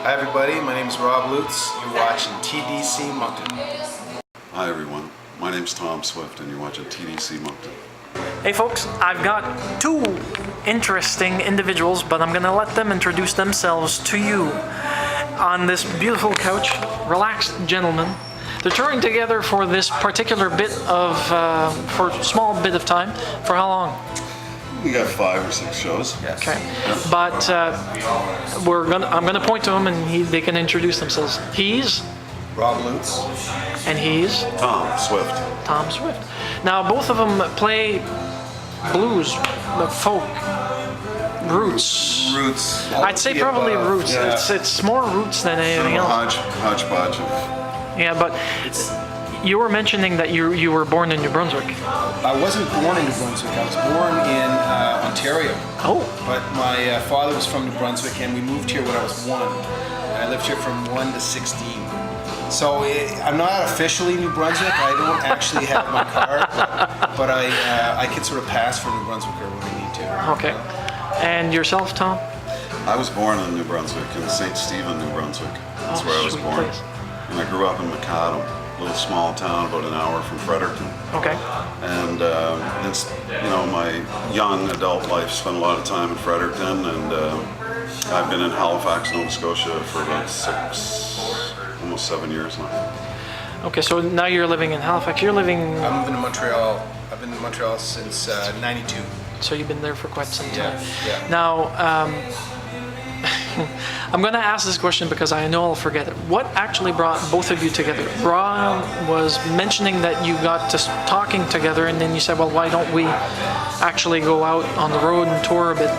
Hi everybody, my name is Rob Lutes. You're watching TDC Moncton. Hi everyone, my name's Tom Swift and you're watching TDC Moncton. Hey folks, I've got two interesting individuals, but I'm gonna let them introduce themselves to you. On this beautiful couch, relaxed gentlemen. They're touring together for this particular bit of, for a small bit of time. For how long? We got 5 or 6 shows. Yes. Okay, but I'm gonna point to them and they can introduce themselves. He's Rob Lutes. and he's Tom Swift. Tom Swift. Now both of them play blues, folk, roots. Roots. I'd say probably roots. Yeah. It's more roots than anything else. Hodgepodge of... Yeah, but you were mentioning that you were born in New Brunswick. I wasn't born in New Brunswick. I was born in Ontario. Oh. But my father was from New Brunswick and we moved here when I was 1. And I lived here from 1 to 16. So I'm not officially New Brunswick. I don't actually have my card, but I can sort of pass for New Brunswicker when I need to. Okay. And yourself, Tom? I was born in New Brunswick, in St. Stephen, New Brunswick. That's where I was sweet born. place. And I grew up in Macadam, a little small town about an hour from Fredericton. Okay. And my young adult life spent a lot of time in Fredericton, and I've been in Halifax, Nova Scotia for about almost 7 years now. Okay, so now you're living in Halifax. You're living... I'm moving to Montreal. I've been in Montreal since '92. So you've been there for quite some time. Yeah. Now, I'm going to ask this question because I know I'll forget it. What actually brought both of you together? Rob was mentioning that you got to talking together, and then you said, well, why don't we actually go out on the road and tour a bit?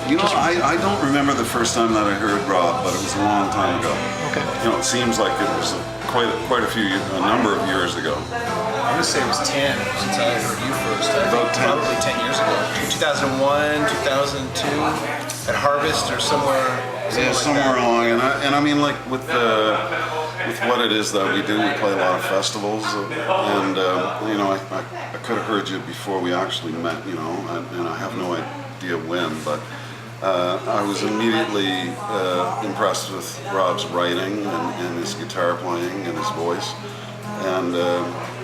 You know, I don't remember the first time that I heard Rob, but it was a long time ago. Okay. You know, it seems like it was quite a number of years ago. I'm going to say it was 10 since I heard you first. About 10. Probably 10 years ago. 2001, 2002, at Harvest or somewhere. Yeah, somewhere along, and I mean, like with what it is that we do, we play a lot of festivals, and you know, I could have heard you before we actually met, you know, and I have no idea when, but I was immediately impressed with Rob's writing and his guitar playing and his voice, and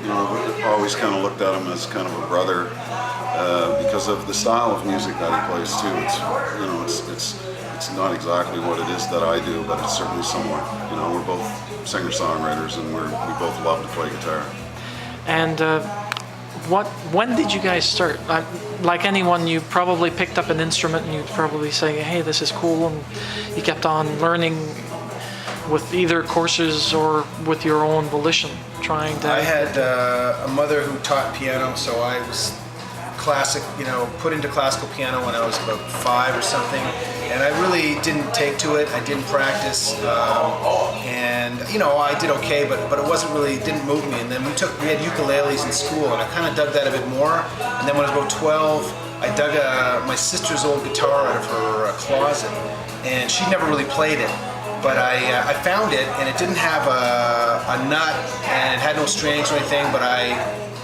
you know, I always kind of looked at him as kind of a brother because of the style of music that he plays too. It's, you know, it's not exactly what it is that I do, but it's certainly somewhat. You know, we're both singer-songwriters, and we both love to play guitar. And when did you guys start? Like anyone, you probably picked up an instrument and you'd probably say, hey, this is cool, and you kept on learning with either courses or with your own volition, trying to... I had a mother who taught piano, so I was put into classical piano when I was about 5 or something, and I really didn't take to it. I didn't practice, and you know, I did okay, but it didn't move me. And then we had ukuleles in school, and I kind of dug that a bit more. And then when I was about 12, I dug my sister's old guitar out of her closet, and she never really played it. But I found it, and it didn't have a nut, and it had no strings or anything, but I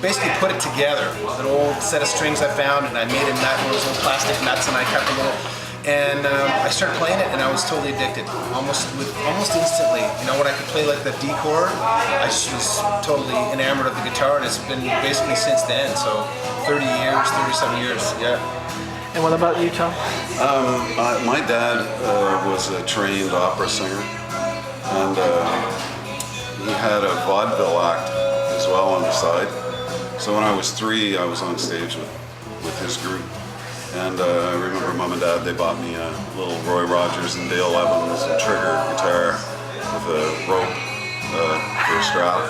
basically put it together. An old set of strings I found, and I made a nut, one of those old plastic nuts, and I cut them little. And I started playing it, and I was totally addicted, almost instantly. You know, when I could play like the D chord, I just was totally enamored of the guitar, and it's been basically since then. So 37 years, yeah. And what about you, Tom? My dad was a trained opera singer, and he had a vaudeville act as well on the side. So when I was 3, I was on stage with his group, and I remember Mom and Dad, they bought me a little Roy Rogers and Dale Evans and Trigger guitar with a rope for a strap,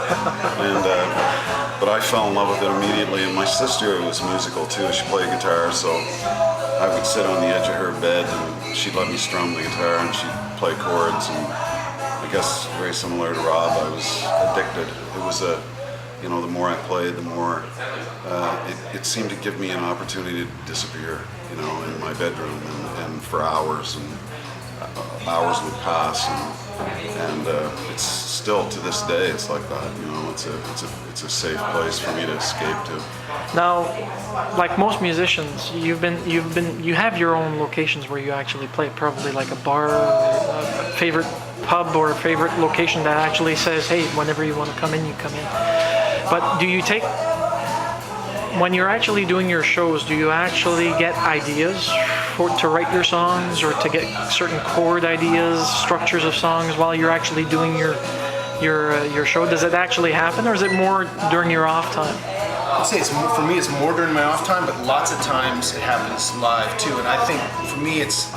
but I fell in love with it immediately. And my sister was musical too. She played guitar, so I would sit on the edge of her bed and she'd let me strum the guitar and she'd play chords, and I guess very similar to Rob, I was addicted. It was you know, the more I played, the more it seemed to give me an opportunity to disappear, you know, in my bedroom, and for hours, and hours would pass, and it's still to this day it's like that, you know. It's a safe place for me to escape to. Now, like most musicians, you have your own locations where you actually play, probably like a bar, a favorite pub or a favorite location that actually says, hey, whenever you want to come in, you come in. But do you take, when you're actually doing your shows, do you actually get ideas to write your songs or to get certain chord ideas, structures of songs while you're actually doing your show? Does it actually happen, or is it more during your off time? I'd say for me it's more during my off time, but lots of times it happens live too. And I think for me it's,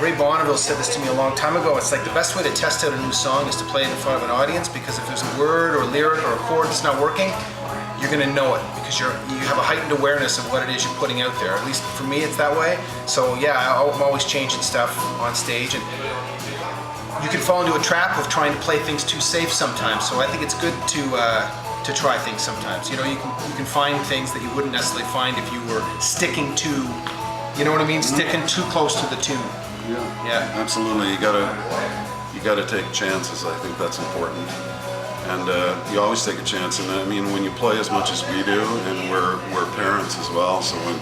Ray Bonneville said this to me a long time ago, it's like the best way to test out a new song is to play it in front of an audience, because if there's a word or a lyric or a chord that's not working, you're going to know it, because you have a heightened awareness of what it is you're putting out there. At least for me it's that way. So yeah, I'm always changing stuff on stage, and you can fall into a trap of trying to play things too safe sometimes. So I think it's good to try things sometimes. You know, you can find things that you wouldn't necessarily find if you were sticking to, you know what I mean, sticking too close to the tune. Yeah, absolutely. You gotta take chances. I think that's important, and you always take a chance. And I mean, when you play as much as we do, and we're parents as well, so when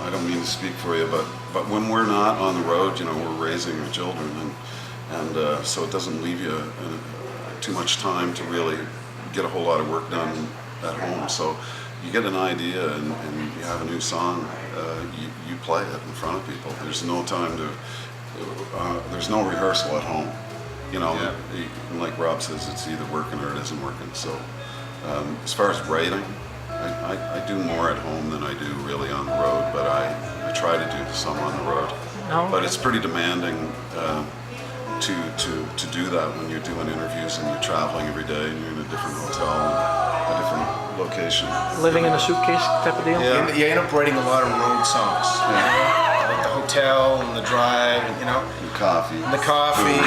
I don't mean to speak for you, but when we're not on the road, we're raising our children, and so it doesn't leave you too much time to really get a whole lot of work done at home. So you get an idea and you have a new song, you play it in front of people. There's no time to, there's no rehearsal at home. Like Rob says, it's either working or it isn't working. So as far as writing, I do more at home than I do really on the road, but I try to do some on the road. No. But it's pretty demanding to do that when you're doing interviews and you're traveling every day and you're in a different hotel and a different location. Living in a suitcase type of deal? Yeah. You end up writing a lot of road songs. Like the hotel and the drive, and And coffee. and the coffee,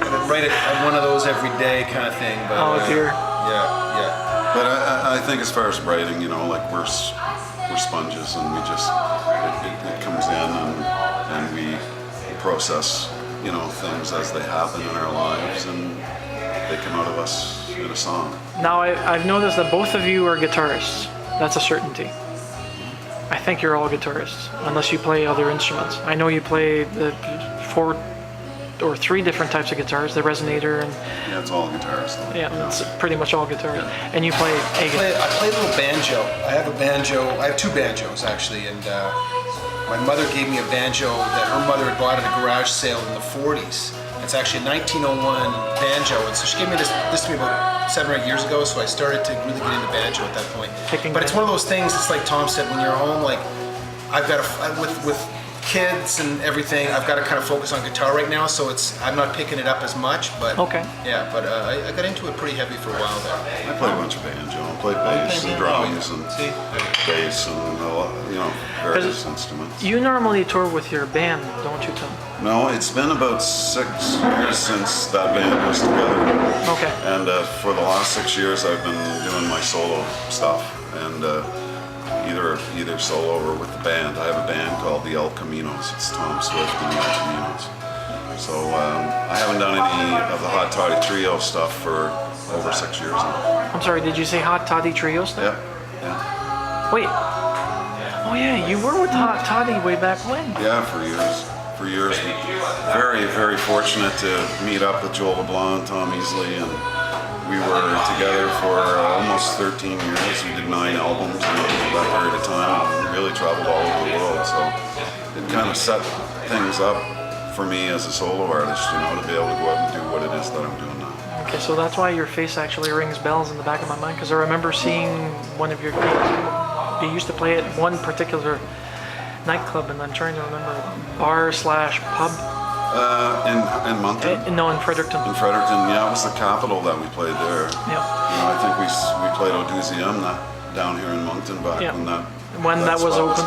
I'd write one of those every day kind of thing. But, Oh dear. Yeah. But I think as far as writing, like we're sponges, and we just it comes in and we process things as they happen in our lives, and they come out of us in a song. Now I've noticed that both of you are guitarists. That's a certainty. I think you're all guitarists, unless you play other instruments. I know you play the 4 or 3 different types of guitars, the resonator, and Yeah, it's all guitars. yeah, it's pretty much all guitars. Yeah. And you play a guitar. I play a little banjo. I have a banjo. I have 2 banjos actually, and my mother gave me a banjo that her mother had bought at a garage sale in the 40s. It's actually a 1901 banjo, and so she gave me this to me about 7 or 8 years ago. So I started to really get into banjo at that point. But it's one of those things. It's like Tom said, when you're home, like I've got with kids and everything, I've got to kind of focus on guitar right now. So I'm not picking it up as much. But Okay. yeah, but I got into it pretty heavy for a while there. I play a bunch of banjo. I play bass and drums and See? bass and various instruments. You normally tour with your band, don't you, Tom? No, it's been about 6 years since that band was together. Okay. And for the last 6 years, I've been doing my solo stuff, and either solo or with the band. I have a band called the El Caminos. It's Tom Swift and the El Caminos. So I haven't done any of the Hot Toddy Trio stuff for over 6 years now. I'm sorry, did you say Hot Toddy Trio stuff? Yeah. Wait. Oh yeah, you were with Hot Toddy way back when. Yeah, for years. For years, very, very fortunate to meet up with Joel LeBlanc and Tom Easley, and we were together for almost 13 years. We did 9 albums in that period of time, and we really traveled all over the world. So it kind of set things up for me as a solo artist, to be able to go out and do what it is that I'm doing now. Okay, so that's why your face actually rings bells in the back of my mind, because I remember seeing one of your gigs. You used to play at one particular nightclub, and I'm trying to remember, bar/pub. In Moncton? No, in Fredericton. In Fredericton, yeah, it was the Capitol that we played there. Yeah. I think we played Oduzium down here in Moncton back Yeah. when that was spot open.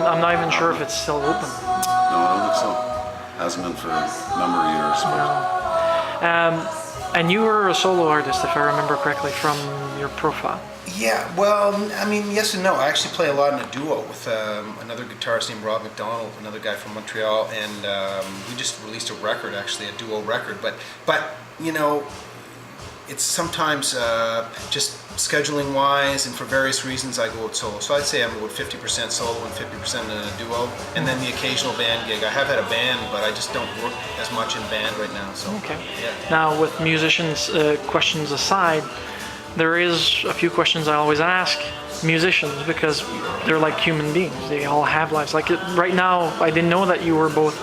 I'm not even sure if it's still open. No, I don't think so. Hasn't been for a number of years. But And you were a solo artist, if I remember correctly, from your profile. Yeah, well, I mean, yes and no. I actually play a lot in a duo with another guitarist named Rob McDonald, another guy from Montreal, and we just released a record, actually, a duo record. But it's sometimes just scheduling wise and for various reasons I go out solo. So I'd say I'm about 50% solo and 50% in a duo, and then the occasional band gig. I have had a band, but I just don't work as much in band right now. So Okay. yeah. Now, with musicians, questions aside, there is a few questions I always ask musicians because they're like human beings. They all have lives. Like right now, I didn't know that you were both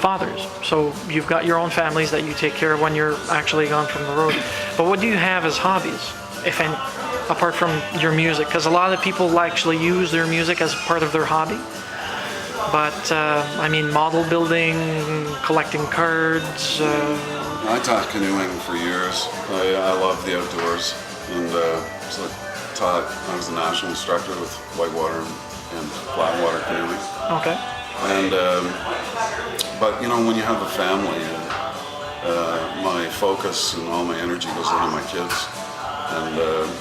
fathers. So you've got your own families that you take care of when you're actually gone from the road. But what do you have as hobbies, if any, apart from your music? Because a lot of people actually use their music as part of their hobby. But I mean, model building, collecting cards. I taught canoeing for years. I love the outdoors, and so I was a national instructor with whitewater and flatwater canoeing. Okay. And but you know, when you have a family, my focus and all my energy goes into my kids, and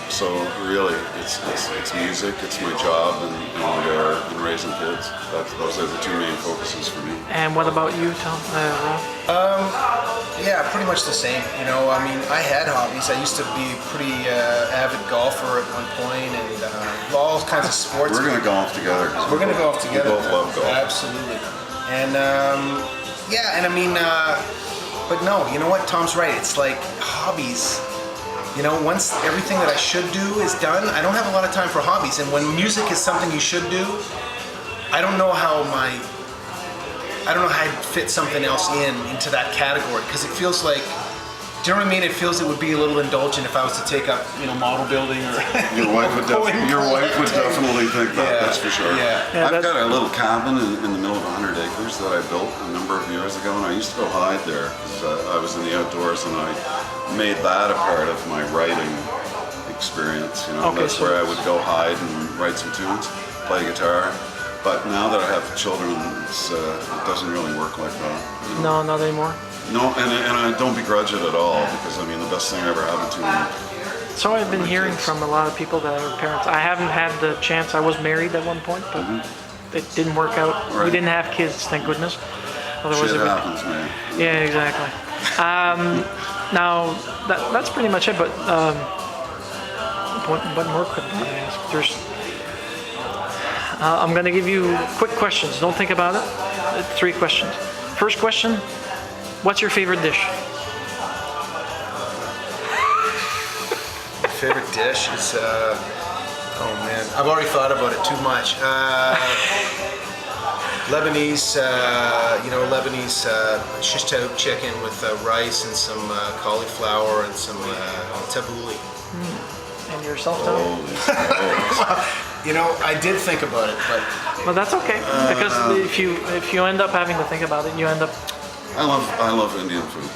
so really, it's music, it's my job, and raising kids. Those are the two main focuses for me. And what about you, Tom? Rob? Yeah, pretty much the same. You know, I mean, I had hobbies. I used to be a pretty avid golfer at one point, and all kinds of sports. We're gonna golf together. We're gonna golf together. We both love golf. Absolutely. And yeah, and I mean, but no, you know what? Tom's right. It's like hobbies. You know, once everything that I should do is done, I don't have a lot of time for hobbies. And when music is something you should do, I don't know how I'd fit something else into that category, because it feels like, do you know what I mean? It feels it would be a little indulgent if I was to take up, you know, model building or. Your wife would definitely think that. Yeah, That's for sure. yeah. I've got a little cabin in the middle of 100 acres that I built a number of years ago, and I used to go hide there because I was in the outdoors, and I made that a part of my writing experience. You know, Okay, that's so where I would go hide and write some tunes, play guitar. But now that I have children, it doesn't really work like that. You know? No, not anymore. No, and I don't begrudge it at all, because I mean, the best thing ever happened to me. So I've been hearing from a lot of people that are parents. I haven't had the chance. I was married at one point, but it didn't work out. Right. We didn't have kids, thank goodness. Otherwise, Shit it would. happens, man. Yeah, exactly. Now that's pretty much it. But what more could I ask? There's. I'm going to give you quick questions. Don't think about it. 3 questions. First question: what's your favorite dish? Favorite dish is, oh man, I've already thought about it too much. Lebanese, Lebanese shish kebab chicken with rice and some cauliflower and some tabbouleh. And yourself, Tom? Oh, You know, I did think about it, but Well, that's okay, because if you end up having to think about it, you end up I love Indian food.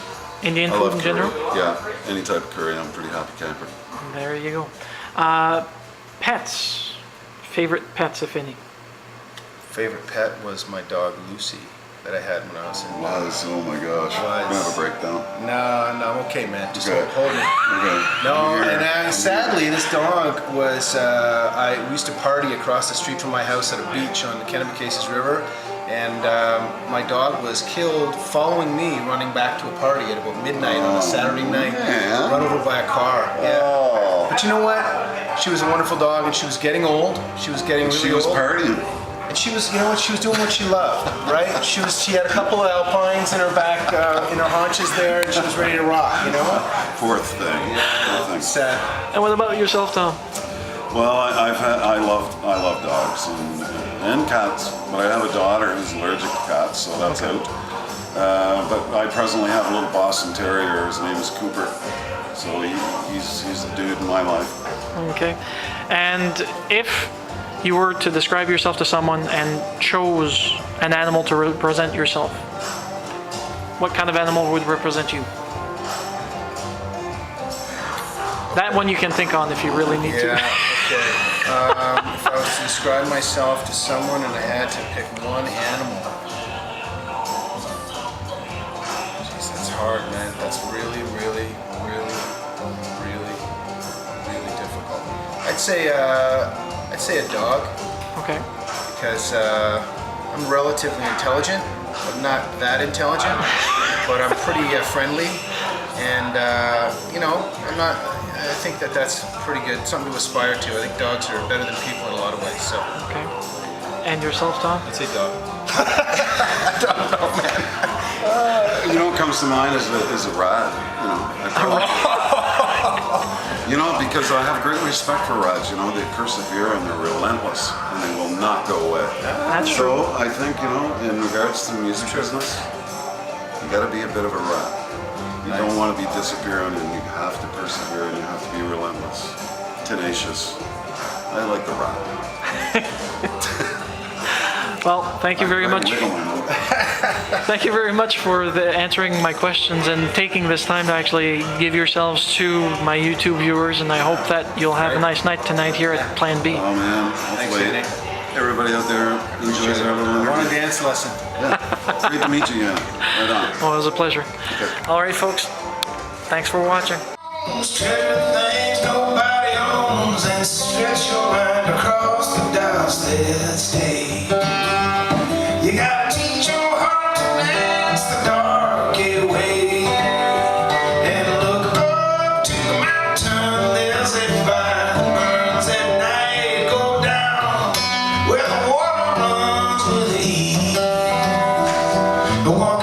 Indian I food love in curry. general. Yeah, any type of curry, I'm a pretty happy camper. There you go. Pets. Favorite pets, if any. favorite pet was my dog Lucy that I had when I was in. Oh my gosh. Was. We're gonna have a breakdown. No, I'm okay, man. Just Okay. hold me. Okay. No, Here. and sadly, this dog was. We used to party across the street from my house at a beach on the Kennebecasis River, and my dog was killed following me running back to a party at about midnight on a Saturday night. man. Run over by a car. Yeah. Oh. But you know what? She was a wonderful dog, and she was getting old. She was getting really She was old. partying. And she was, you know what? She was doing what she loved, right? She had a couple of alpines in her back, in her haunches there, and she was ready to rock. You know? Poor thing. Poor thing. Sad. And what about yourself, Tom? Well, I love dogs and cats, but I have a daughter who's allergic to cats, so that's out. But I presently have a little Boston Terrier. His name is Cooper, so he's the dude in my life. Okay. And if you were to describe yourself to someone and chose an animal to represent yourself, what kind of animal would represent you? That one you can think on if you really need Yeah. to. Okay. If I was to describe myself to someone and I had to pick one animal, jeez, that's hard, man. That's really, really, really, really, really difficult. I'd say a dog. Okay. Because I'm relatively intelligent, but not that intelligent. But I'm pretty friendly, And you know, I think that that's pretty good, something to aspire to. I think dogs are better than people in a lot of ways. So. Okay. And yourself, Tom? I'd say dog. I don't know, man. You know what comes to mind is a rat. You know, you know, because I have great respect for rats. You know, they persevere and they're relentless, and they will not go away. That's true. So I think, you know, in regards to the music business, you got to be a bit of a rat. You don't want to be disappearing, and you have to persevere, and you have to be relentless, tenacious. I like the rat. Well, thank you very much. Thank you very much for answering my questions and taking this time to actually give yourselves to my YouTube viewers, and I hope that you'll have a nice night tonight here at Plan B. Oh man, hopefully everybody out there enjoys our little I want a interview. dance lesson. Yeah, great to meet you, Anna. Right on. Well, it was a pleasure. Okay. All right, folks. Thanks for watching. Treasure things nobody owns and stretch your mind across the dials that stay. You gotta teach your heart to dance the dark away and look up to the mountain. There's a fire that burns at night. Go down where the water runs with the heat. Walk